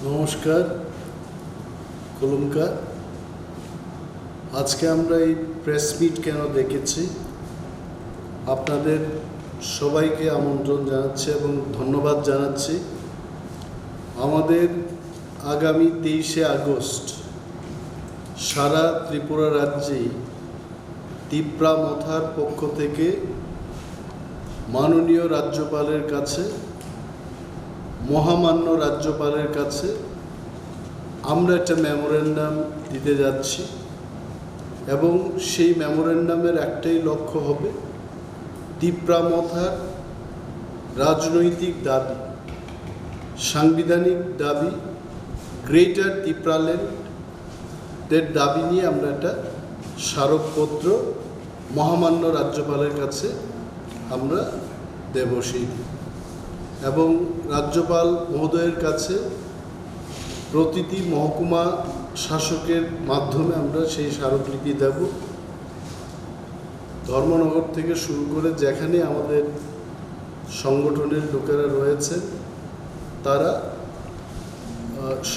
নমস্কার কলমকা। আজকে আমরা এই প্রেস মিট কেন ডেকেছি, আপনাদের সবাইকে আমন্ত্রণ জানাচ্ছি এবং ধন্যবাদ জানাচ্ছি। আমাদের আগামী 23শে আগস্ট সারা ত্রিপুরা রাজ্যেই তিপ্রা মথার পক্ষ থেকে মাননীয় রাজ্যপালের কাছে, মহামান্য রাজ্যপালের কাছে আমরা একটা মেমোরেন্ডাম দিতে যাচ্ছি এবং সেই মেমোরেন্ডামের একটাই লক্ষ্য হবে তিপ্রা মথার রাজনৈতিক দাবি, সাংবিধানিক দাবি, গ্রেটার তিপ্রাল্যান্ডের দাবি নিয়ে আমরা একটা স্মারকপত্র মহামান্য রাজ্যপালের কাছে আমরা দেব সেই, এবং রাজ্যপাল মহোদয়ের কাছে প্রতিটি মহকুমা শাসকের মাধ্যমে আমরা সেই স্মারকলিপি দেব। ধর্মনগর থেকে শুরু করে যেখানে আমাদের সংগঠনের লোকেরা রয়েছে তারা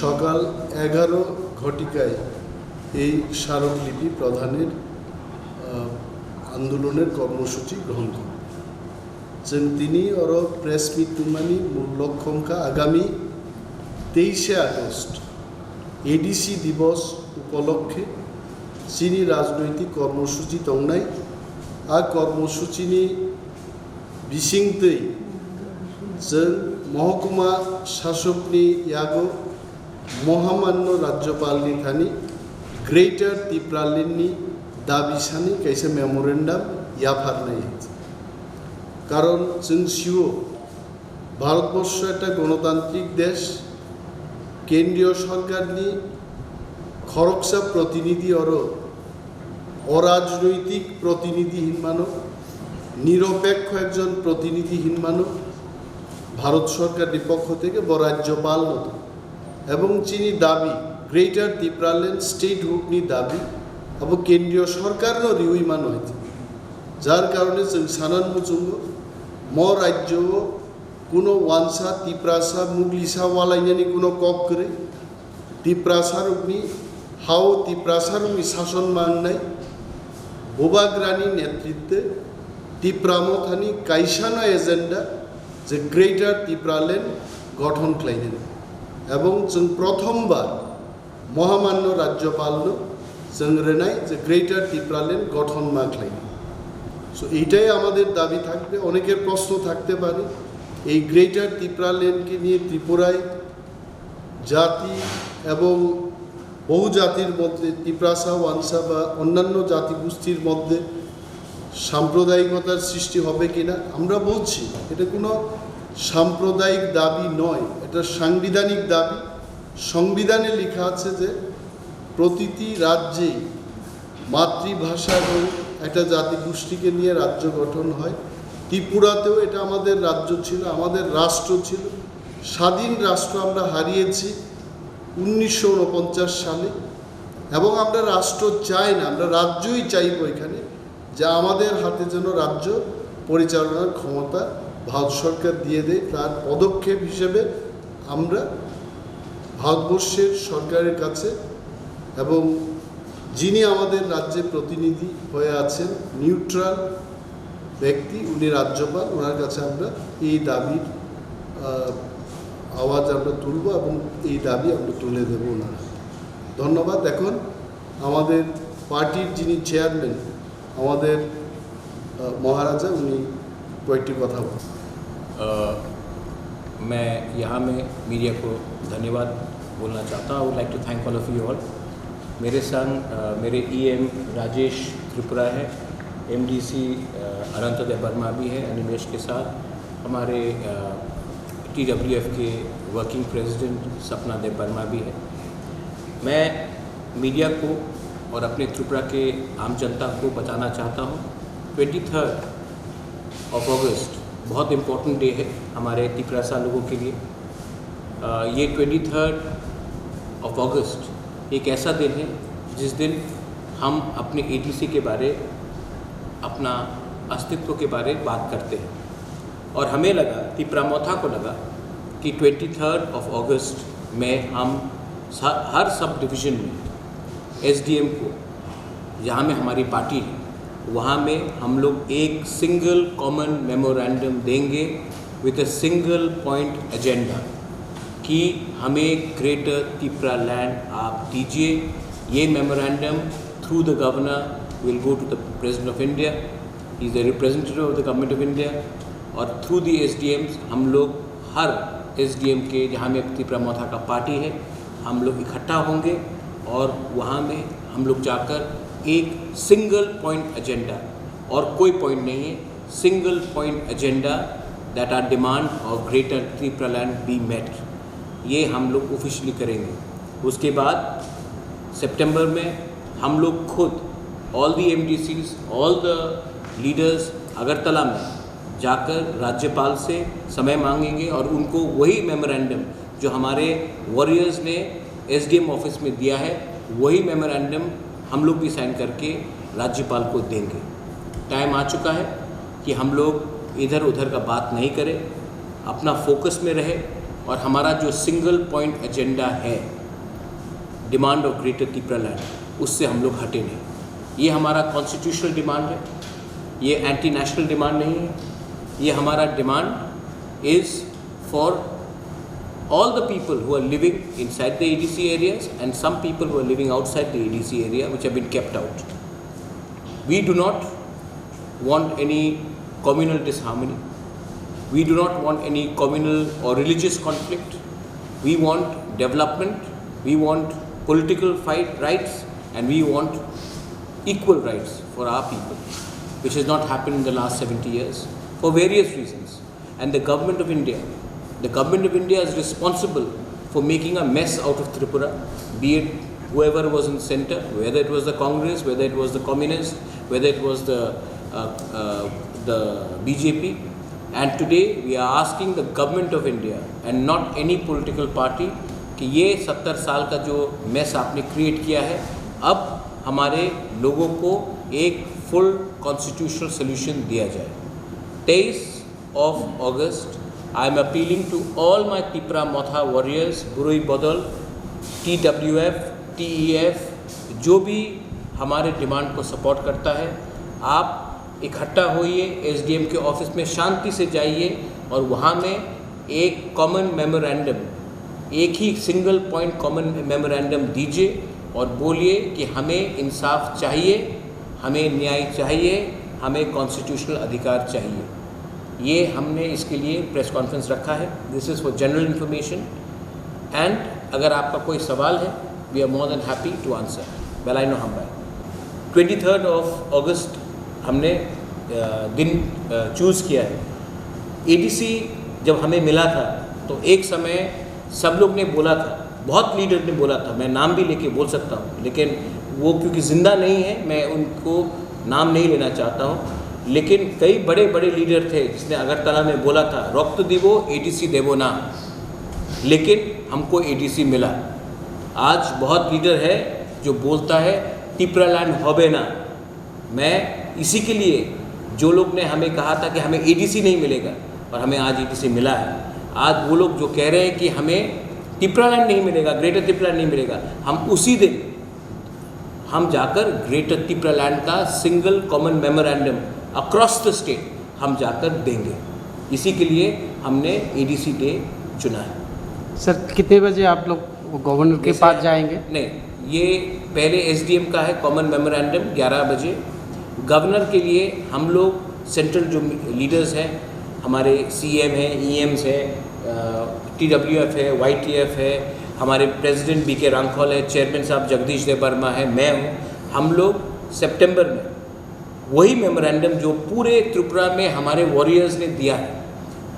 সকাল 11 ঘটিকায় এই স্মারকলিপি প্রদানের আন্দোলনের কর্মসূচি গ্রহণ করেন। তিনি ওর প্রেস মিট তুমানি লক্ষ্যঙ্কা আগামী 23শে আগস্ট এডিসি দিবস উপলক্ষে চিনি রাজনৈতিক কর্মসূচি তংনাই আর কর্মসূচিনি বিসিংতৈ जों महकुमा शासकनि यागो महामान्य राज्यपालनि थानि ग्रेटार तिप्राल्यांडनि दाबिसानि कैसे मेमोरेन्डाम याफारनाय कारण जों सिओ भारतवर्ष एक गणतांत्रिक देश, केंद्रीय सरकारनि खरगसा प्रतिनिधि और अराजनैतिक प्रतिनिधिहीन मानव, निरपेक्ष एकजन प्रतिनिधिहीन मानव भारत सरकार पक्ष থেকে राज्यपाल মতো এবং চিনি দাবি গ্রেটার তিপ্রাল্যান্ড স্টেট হুকনি দাবি এবং কেন্দ্রীয় সরকারও রিউইমান হয়েছে, যার কারণে जों সানান মুচুঙ্গ ম রাজ্য কোনো ওয়ানসা তিপ্রাসা মুগলিসা ওয়ালাইনানি কোনো কক করে তিপ্রাসার উনি হাও তিপ্রাসার উনি শাসন মাংনাই বোবাগ্রানি নেতৃত্বে তিপ্রামথানি কাইসানো এজেন্ডা যে গ্রেটার তিপ্রাল্যান্ড গঠন খাইলেন এবং जों প্রথমবার মহামান্য রাজ্যপালনো जों রেনাই যে গ্রেটার তিপ্রাল্যান্ড গঠন মা খাইলেন। সো এইটাই আমাদের দাবি থাকবে। অনেকের প্রশ্ন থাকতে পারে এই গ্রেটার তিপ্রাল্যান্ডকে নিয়ে ত্রিপুরায় জাতি এবং বহু জাতির মধ্যে তিপ্রাসা ওয়ানসা বা অন্যান্য জাতিগোষ্ঠীর মধ্যে সাম্প্রদায়িকতার সৃষ্টি হবে কিনা। আমরা বলছি এটা কোনো সাম্প্রদায়িক দাবি নয়, এটা সাংবিধানিক দাবি। সংবিধানে লেখা আছে যে প্রতিটি রাজ্যে মাতৃভাষা এবং একটা জাতিগোষ্ঠীকে নিয়ে রাজ্য গঠন হয়। ত্রিপুরাতেও এটা আমাদের রাজ্য ছিল, আমাদের রাষ্ট্র ছিল। স্বাধীন রাষ্ট্র আমরা হারিয়েছি 1949 সালে এবং আমরা রাষ্ট্র চাই না, আমরা রাজ্যই চাইব এখানে, যা আমাদের হাতে যেন রাজ্য পরিচালনার ক্ষমতা ভারত সরকার দিয়ে দেয়। তার পদক্ষেপ হিসেবে আমরা ভারতবর্ষের সরকারের কাছে এবং যিনি আমাদের রাজ্যে প্রতিনিধি হয়ে আছেন নিউট্রাল ব্যক্তি, উনি রাজ্যপাল, ওনার কাছে আমরা এই দাবির আওয়াজ আমরা তুলব এবং এই দাবি আমরা তুলে দেব ওনার। ধন্যবাদ। এখন আমাদের পার্টির যিনি চেয়ারম্যান আমাদের মহারাজা, উনি কয়েকটি কথা বলেন। मैं यहाँ में मीडिया को धन्यवाद बोलना चाहता हूँ। I would like to thank all of you all. मेरे संग मेरे ईएम राजेश त्रिपुरा है, एमडीसी अनंतोदय वर्मा भी है अनिमेश के साथ, हमारे टीडब्ल्यूएफ के वर्किंग प्रेसिडेंट सपना देव वर्मा भी है। मैं मीडिया को और अपने त्रिपुरा के आम जनता को बताना चाहता हूँ 23 अगस्त बहुत इम्पोर्टेंट डे है हमारे तिप्रासा लोगों के लिए। ये 23 अगस्त एक ऐसा दिन है जिस दिन हम अपने एडीसी के बारे, अपना अस्तित्व के बारे बात करते हैं। और हमें लगा, तिप्रामोथा को लगा कि 23 अगस्त में हम हर सब डिवीज़न में एसडीएम को, जहाँ में हमारी पार्टी है, वहाँ में हम लोग एक सिंगल कॉमन मेमोरेंडम देंगे with a single point agenda कि हमें ग्रेटर तिप्रा लैंड आप दीजिए। ये memorandum through the governor will go to the president of India, he is the representative of the government of India, और थ्रू द एसडीएम्स हम लोग हर SDM के, जहाँ में तिप्रामोथा का पार्टी है, हम लोग इकट्ठा होंगे और वहाँ में हम लोग जाकर एक सिंगल पॉइंट एजेंडा, और कोई पॉइंट नहीं है, single point agenda that our demand of greater Tripura land be met, ये हम लोग ऑफिशियली करेंगे। उसके बाद सितंबर में हम लोग खुद all the MDCs, all the leaders Agartala में जाकर राज्यपाल से समय मांगेंगे और उनको वही मेमोरेंडम जो हमारे वॉरियर्स ने एसडीएम ऑफिस में दिया है, वही मेमोरेंडम हम लोग भी साइन करके राज्यपाल को देंगे। टाइम आ चुका है कि हम लोग इधर उधर का बात नहीं करें, अपना फोकस में रहे और हमारा जो सिंगल पॉइंट एजेंडा है, demand of greater Tipra land, उससे हम लोग हटे नहीं। ये हमारा कॉन्स्टिट्यूशनल डिमांड है, ये एंटी नेशनल डिमांड नहीं है, ये हमारा demand is for all the people who are living inside the ADC areas and some people who are living outside the ADC area which have been kept out. We do not want any communal disharmony. We do not want any communal or religious conflict. We want development, we want political rights, and we want equal rights for our people, which has not happened in the last 70 years for various reasons. And the government of India is responsible for making a mess out of Tripura, be it whoever was in center, whether it was the Congress, whether it was the Communists, whether it was the BJP. And today we are asking the government of India and not any political party कि ये 70 साल का जो mess आपने create किया है, अब हमारे लोगों को एक फुल कॉन्स्टिट्यूशनल सोल्यूशन दिया जाए। 23 अगस्त I am appealing to all my Tipramotha warriors, बुरुई बदल, TWF, TEF, जो भी हमारे डिमांड को सपोर्ट करता है, आप इकट्ठा होइए, एसडीएम के ऑफिस में शांति से जाइए और वहाँ में एक कॉमन मेमोरेंडम, एक ही सिंगल पॉइंट कॉमन मेमोरेंडम दीजिए और बोलिए कि हमें इंसाफ चाहिए, हमें न्याय चाहिए, हमें कॉन्स्टिट्यूशनल अधिकार चाहिए। ये हमने इसके लिए प्रेस कॉन्फ्रेंस रखा है। This is for general information and अगर आपका कोई सवाल है, we are more than happy to answer. Well I know हम बाय 23 अगस्त हमने दिन चूज़ किया है। एडीसी जब हमें मिला था तो एक समय सब लोग ने बोला था, बहुत लीडर ने बोला था, मैं नाम भी लेके बोल सकता हूँ, लेकिन वो क्योंकि ज़िंदा नहीं है मैं उनको नाम नहीं लेना चाहता हूँ, लेकिन कई बड़े बड़े लीडर थे जिसने अगरतला में बोला था रक्त दिवो एडीसी देवो ना, लेकिन हमको एडीसी मिला। आज बहुत लीडर है जो बोलता है तिप्रा लैंड होबे ना। मैं इसी के लिए, जो लोग ने हमें कहा था कि हमें एडीसी नहीं मिलेगा और हमें आज एडीसी मिला है, आज वो लोग जो कह रहे हैं कि हमें तिप्रा लैंड नहीं मिलेगा, ग्रेटर तिप्रा लैंड नहीं मिलेगा, हम उसी दिन हम जाकर ग्रेटर तिप्रा लैंड का single common memorandum across the state हम जाकर देंगे। इसी के लिए हमने एडीसी डे चुना है। सर कितने बजे आप लोग गवर्नर के पास जाएंगे? नहीं, ये पहले एसडीएम का है कॉमन मेमोरेंडम 11 बजे। गवर्नर के लिए हम लोग सेंट्रल जो लीडर्स हैं, हमारे सीएम हैं, ईएम्स हैं, टीडब्ल्यूएफ है, वाईटीएफ है, हमारे प्रेसिडेंट बीके रांखौल है, चेयरमैन साहब जगदीश देव वर्मा है, मैं हूँ, हम लोग सितंबर में वही मेमोरेंडम जो पूरे त्रिपुरा में हमारे वॉरियर्स ने दिया है,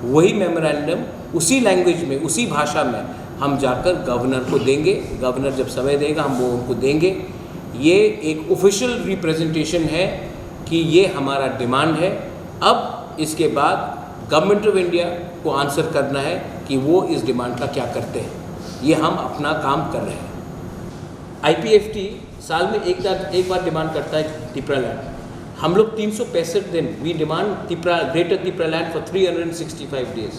वही मेमोरेंडम उसी लैंग्वेज में, उसी भाषा में हम जाकर गवर्नर को देंगे। गवर्नर जब समय देगा हम वो उनको देंगे। ये एक ऑफिशियल रिप्रेजेंटेशन है कि ये हमारा डिमांड है। अब इसके बाद गवर्नमेंट ऑफ इंडिया को आंसर करना है कि वो इस डिमांड का क्या करते हैं। ये हम अपना काम कर रहे हैं। आईपीएफटी साल में एक बार डिमांड करता है तिप्रा लैंड। हम लोग 365 दिन we demand greater Tripura land for 365 days.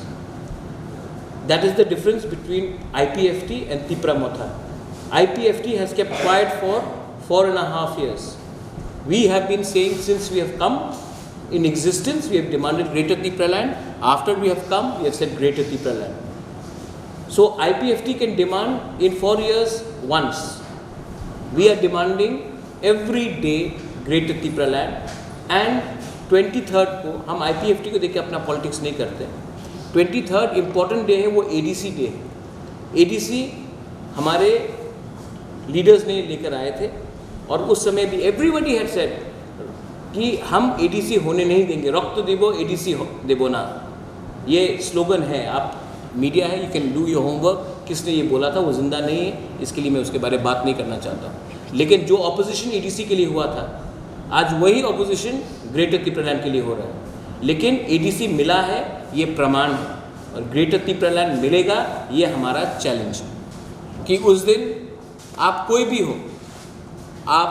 That is the difference between IPFT and Tripura Motha. IPFT has kept quiet for 4.5 years. We have been saying since we have come in existence, we have demanded greater Tripura land. After we have come, we have said greater Tripura land. So IPFT can demand in 4 years once. We are demanding every day greater Tripura land. And 23rd को हम IPFT को देख के अपना politics नहीं करते. 23rd important day है, वो ADC डे है. ADC हमारे लीडर्स ने लेकर आए थे और उस समय भी एवरीबडी हैड सेड कि हम ADC होने नहीं देंगे. रक्त देवो ADC देवो ना, ये स्लोगन है. आप मीडिया है, you can do your homework. किसने ये बोला था वो जिंदा नहीं है, इसके लिए मैं उसके बारे में बात नहीं करना चाहता. लेकिन जो ऑपोजिशन ADC के लिए हुआ था, आज वही ऑपोजिशन ग्रेटर त्रिपुरा लैंड के लिए हो रहा है. लेकिन ADC मिला है, ये प्रमाण है, और ग्रेटर त्रिपुरा लैंड मिलेगा, ये हमारा चैलेंज है. कि उस दिन आप कोई भी हो, आप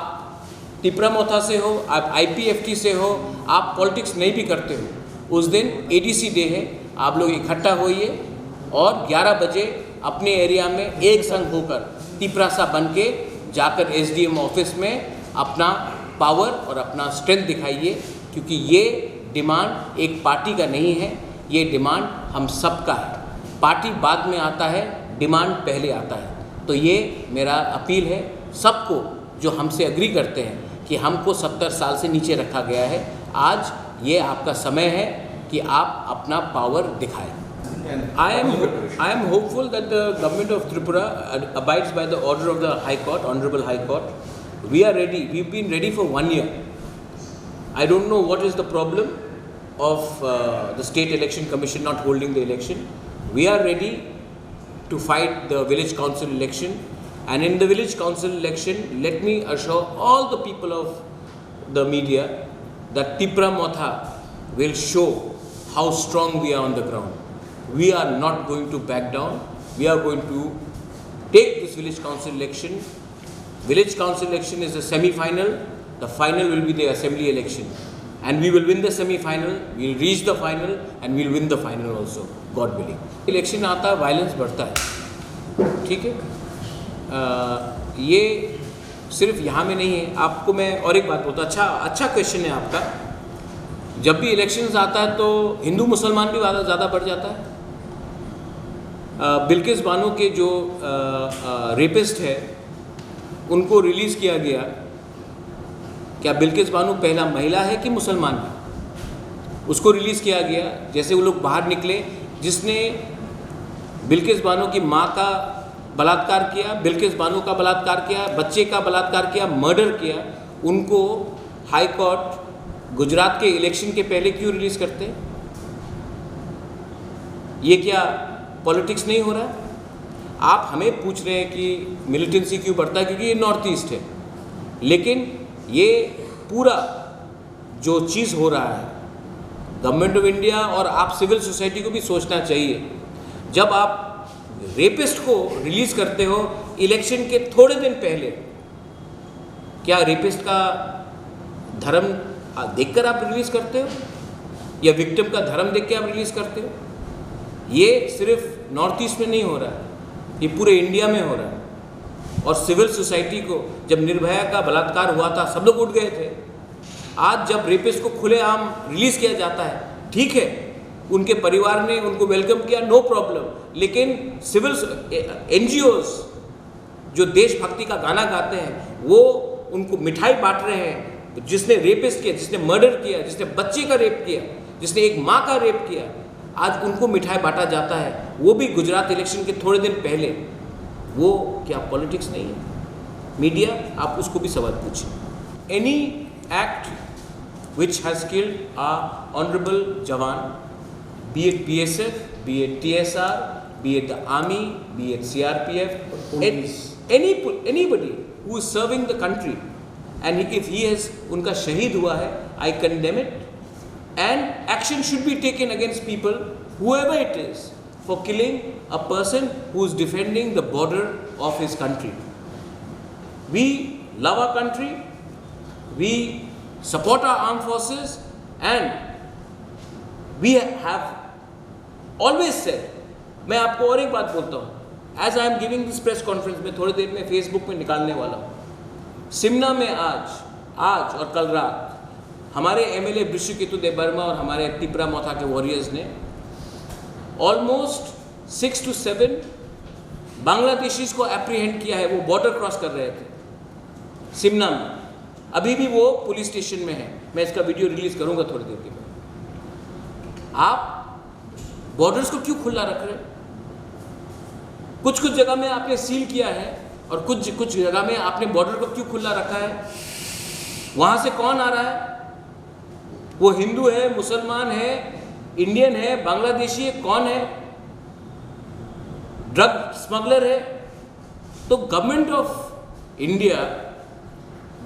त्रिपुरा मोथा से हो, आप IPFT से हो, आप पॉलिटिक्स नहीं भी करते हो, उस दिन ADC डे है. आप लोग इकट्ठा होइए और 11 बजे अपने एरिया में एक संग होकर त्रिपुरा सा बन के जाकर SDM ऑफिस में अपना पावर और अपना स्ट्रेंथ दिखाइए. क्योंकि ये डिमांड एक पार्टी का नहीं है, ये डिमांड हम सबका है. पार्टी बाद में आता है, डिमांड पहले आता है. तो ये मेरा अपील है सबको जो हमसे एग्री करते हैं कि हमको 70 साल से नीचे रखा गया है. आज ये आपका समय है कि आप अपना पावर दिखाएं. I am hopeful that the government of Tripura abides by the order of the High Court, Honorable High Court. We are ready. We've been ready for 1 year. I don't know what is the problem of the State Election Commission not holding the election. We are ready to fight the village council election, and in the village council election, let me assure all the people of the media that Tripura Motha will show how strong we are on the ground. We are not going to back down. We are going to take this village council election. Village council election is a semi-final. The final will be the assembly election, and we will win the semi-final. We will reach the final, and we will win the final also, God willing. Election आता है, violence बढ़ता है, ठीक है. ये सिर्फ यहाँ में नहीं है. आपको मैं और एक बात बोलता. अच्छा क्वेश्चन है आपका. जब भी इलेक्शंस आता है तो हिंदू मुसलमान भी ज़्यादा बढ़ जाता है. बिल्किस बानो के जो रेपिस्ट है उनको रिलीज़ किया गया. क्या बिल्किस बानो पहला महिला है कि मुसलमान है? उसको रिलीज़ किया गया. जैसे वो लोग बाहर निकले, जिसने बिल्किस बानो की माँ का बलात्कार किया, बिल्किस बानो का बलात्कार किया, बच्चे का बलात्कार किया, मर्डर किया, उनको हाई कोर्ट गुजरात के इलेक्शन के पहले क्यों रिलीज़ करते हैं? ये क्या पॉलिटिक्स नहीं हो रहा है? आप हमें पूछ रहे हैं कि मिलिटेंसी क्यों बढ़ता है, क्योंकि ये नॉर्थ ईस्ट है. लेकिन ये पूरा जो चीज़ हो रहा है, गवर्नमेंट ऑफ इंडिया और आप सिविल सोसाइटी को भी सोचना चाहिए. जब आप रेपिस्ट को रिलीज़ करते हो इलेक्शन के थोड़े दिन पहले, क्या रेपिस्ट का धर्म देखकर आप रिलीज़ करते हो या विक्टिम का धर्म देख के आप रिलीज़ करते हो? ये सिर्फ नॉर्थ ईस्ट में नहीं हो रहा है, ये पूरे इंडिया में हो रहा है. और सिविल सोसाइटी को जब निर्भया का बलात्कार हुआ था सब लोग उठ गए थे. आज जब रेपिस्ट को खुलेआम रिलीज़ किया जाता है, ठीक है, उनके परिवार ने उनको वेलकम किया, नो प्रॉब्लम. लेकिन सिविल NGOs जो देशभक्ति का गाना गाते हैं वो उनको मिठाई बांट रहे हैं. जिसने रेपिस्ट किया, जिसने मर्डर किया, जिसने बच्चे का रेप किया, जिसने एक माँ का रेप किया, आज उनको मिठाई बांटा जाता है, वो भी गुजरात इलेक्शन के थोड़े दिन पहले. वो क्या पॉलिटिक्स नहीं है? मीडिया, आप उसको भी सवाल पूछिए. Any act which has killed a honourable jawan, be it BSF, be it TSR, be it the army, be it CRPF, anybody who is serving the country, and if he has उनका शहीद हुआ है, I condemn it, and action should be taken against people, whoever it is, for killing a person who is defending the border of his country. We love our country, we support our armed forces, and we have always said, मैं आपको और एक बात बोलता हूँ, as I am giving this press conference में थोड़ी देर में Facebook में निकालने वाला हूँ, सिमना में आज और कल रात हमारे MLA बृषकेतु देबबर्मा और हमारे तिपरा मोथा के वॉरियर्स ने ऑलमोस्ट 6 to 7 बांग्लादेशीज को एप्रीहेंड किया है। वो बॉर्डर क्रॉस कर रहे थे सिमना में, अभी भी वो पुलिस स्टेशन में है। मैं इसका वीडियो रिलीज करूंगा थोड़ी देर के बाद। आप बॉर्डर्स को क्यों खुला रख रहे हैं? कुछ जगह में आपने सील किया है और कुछ जगह में आपने बॉर्डर को क्यों खुला रखा है? वहां से कौन आ रहा है? वो हिंदू है, मुसलमान है, इंडियन है, बांग्लादेशी है, कौन है? ड्रग स्मगलर है। तो गवर्नमेंट ऑफ इंडिया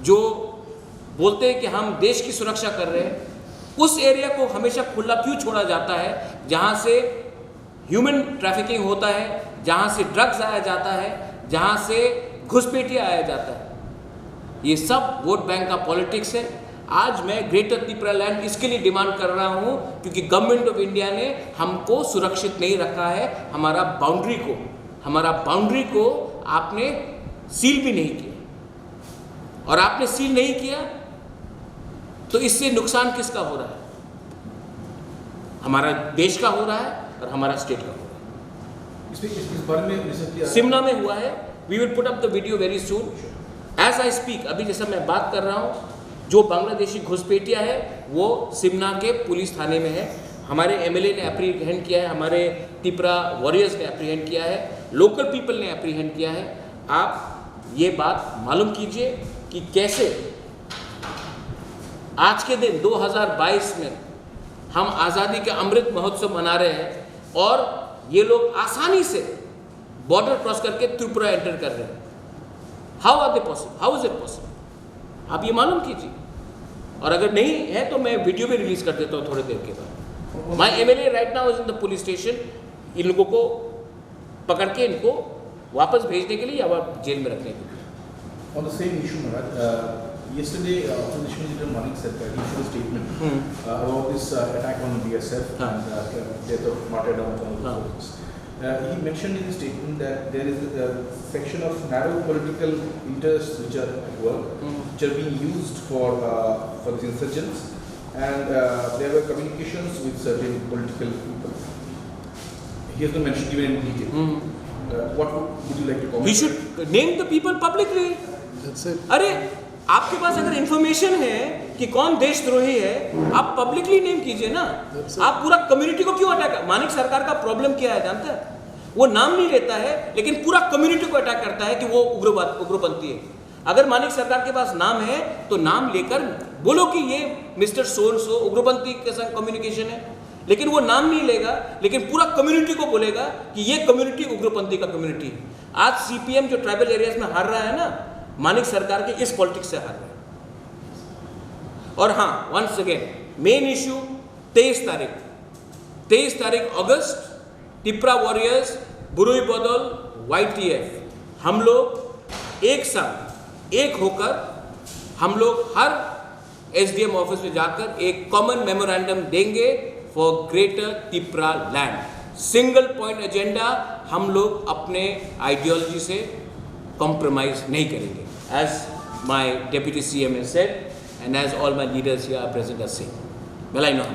जो बोलते हैं कि हम देश की सुरक्षा कर रहे हैं, उस एरिया को हमेशा खुला क्यों छोड़ा जाता है जहां से ह्यूमन ट्रैफिकिंग होता है, जहां से ड्रग्स आया जाता है, जहां से घुसपैठिया आया जाता है? ये सब वोट बैंक का पॉलिटिक्स है। आज मैं ग्रेटर त्रिपुरा लैंड इसके लिए डिमांड कर रहा हूं क्योंकि गवर्नमेंट ऑफ इंडिया ने हमको सुरक्षित नहीं रखा है। हमारा बाउंड्री को आपने सील भी नहीं किया, और आपने सील नहीं किया तो इससे नुकसान किसका हो रहा है? हमारा देश का हो रहा है और हमारा स्टेट का हो रहा है। इस बारे में सिमना में हुआ है। We will put up the video very soon as I speak. अभी जैसा मैं बात कर रहा हूँ, जो बांग्लादेशी घुसपैठिया है वो सिमना के पुलिस थाने में है। हमारे MLA ने एप्रीहेंड किया है, हमारे तिपरा वॉरियर्स ने एप्रीहेंड किया है, लोकल पीपल ने एप्रीहेंड किया है। आप ये बात मालूम कीजिए कि कैसे आज के दिन 2022 में हम आज़ादी के अमृत महोत्सव मना रहे हैं और ये लोग आसानी से बॉर्डर क्रॉस करके त्रिपुरा एंटर कर रहे हैं। How are they possible? How is it possible? आप ये मालूम कीजिए। और अगर नहीं है तो मैं वीडियो भी रिलीज कर देता हूँ थोड़ी देर के बाद। My MLA right now is in the police station. इन लोगों को पकड़ के इनको वापस भेजने के लिए या जेल में रखने के लिए। On the same issue, Maharaj, yesterday Opposition Leader Manik Sarkar issued a statement about this attack on BSF and death of martyrdom. He mentioned in the statement that there is a section of narrow political interests which are at work, which are being used for these insurgents, and there were communications with certain political people. He has not mentioned even in detail. What would you like to comment? He should name the people publicly. That's it. अरे आपके पास अगर information है कि कौन देशद्रोही है, आप publicly name कीजिए ना। आप पूरा कम्युनिटी को क्यों अटैक? मानिक सरकार का प्रॉब्लम क्या है जानते हैं? वो नाम नहीं लेता है लेकिन पूरा कम्युनिटी को अटैक करता है कि वो उग्रपंथी है। अगर मानिक सरकार के पास नाम है तो नाम लेकर बोलो कि ये मिस्टर सो उग्रपंथी के साथ कम्युनिकेशन है, लेकिन वो नाम नहीं लेगा, लेकिन पूरा कम्युनिटी को बोलेगा कि ये कम्युनिटी उग्रपंथी का कम्युनिटी है। आज CPM जो ट्राइबल एरियाज में हार रहा है ना, मानिक सरकार के इस पॉलिटिक्स से हार रहा है। और हाँ, वंस अगेन मेन इश्यू 23 तारीख अगस्त, तिपरा वॉरियर्स, बुरुई बदल, YTF, हम लोग एक साथ एक होकर हम लोग हर SDM ऑफिस में जाकर एक कॉमन मेमोरेंडम देंगे for greater Tipra land. Single point agenda, हम लोग अपने आइडियोलॉजी से कॉम्प्रोमाइज नहीं करेंगे, as my deputy CM has said and as all my leaders here are present are saying। Well, I know